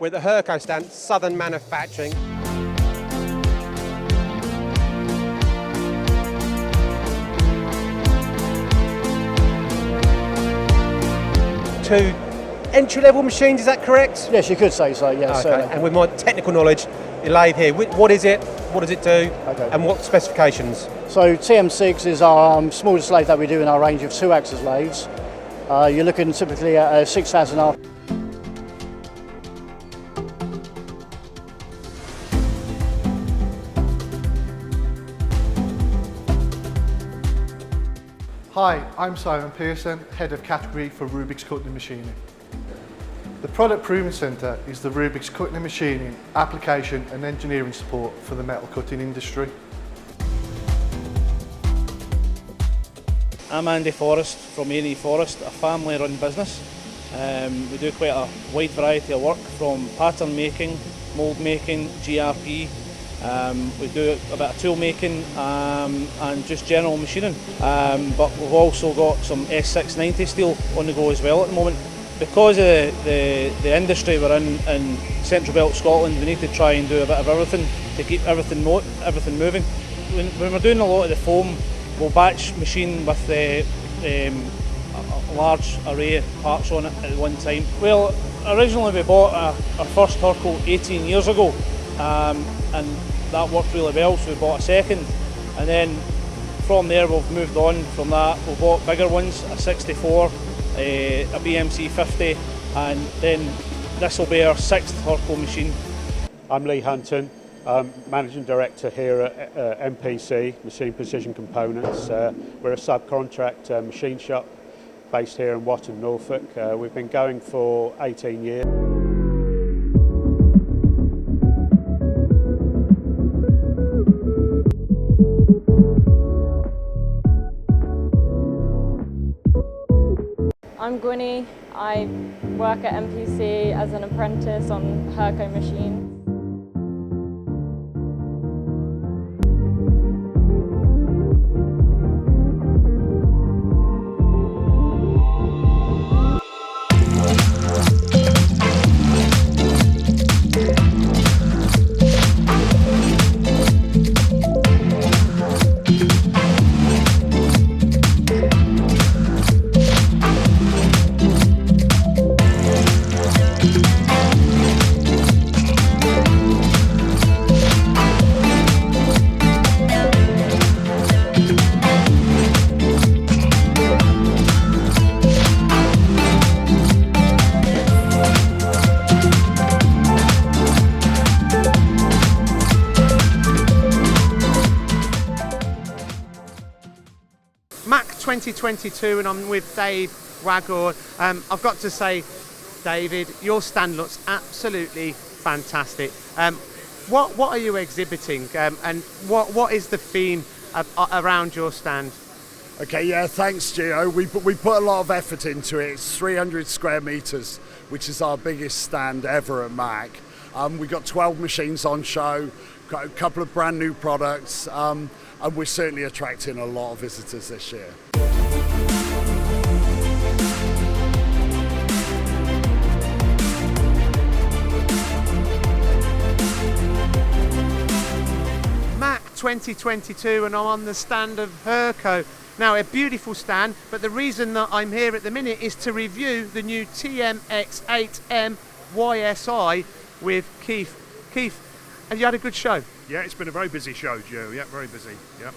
We're at the Hurco stand, Southern Manufacturing. Two entry-level machines, is that correct? Yes, you could say so, yes, Okay. certainly. And with my technical knowledge, your lathe here, what is it, what does it do, and what specifications? So TM6 is our smallest lathe that we do in our range of 2-axis lathes. You're looking typically at a 6,000 R. Hi, I'm Simon Pearson, Head of Category for Rubik's Cutting Machining. The Product Proving Centre is the Rubik's Cutting Machining application and engineering support for the metal cutting industry. I'm Andy Forrest from A&E Forrest, a family-run business. We do quite a wide variety of work from pattern making, mould making, GRP. We do a bit of tool making and just general machining. But we've also got some S690 steel on the go as well at the moment. Because of the industry we're in Central Belt Scotland, we need to try and do a bit of everything to keep everything moving. When we're doing a lot of the foam, we'll batch machine with a large array of parts on it at one time. Well, originally we bought our first Hurco 18 years ago, and that worked really well, so we bought a second, and then from there we've moved on from that. We bought bigger ones, a 64, a BMC 50, and then this will be our 6th Hurco machine. I'm Lee Hunton, I'm Managing Director here at MPC, Machine Precision Components. We're a subcontract machine shop based here in Watton, Norfolk. We've been going for 18 years. I'm Gwynnie. I work at MPC as an apprentice on Hurco machines. Mach 2022, and I'm with Dave Wagor. I've got to say, David, your stand looks absolutely fantastic. What are you exhibiting, and what is the theme around your stand? Okay, yeah, thanks, Gio. We put a lot of effort into it. It's 300 square metres, which is our biggest stand ever at Mach. We've got 12 machines on show, got a couple of brand new products, and we're certainly attracting a lot of visitors this year. Mach 2022, and I'm on the stand of Hurco. Now, a beautiful stand, but the reason that I'm here at the minute is to review the new TMX8M YSI with Keith. Keith, have you had a good show? Yeah, it's been a very busy show, Joe. Yeah, very busy. Yeah.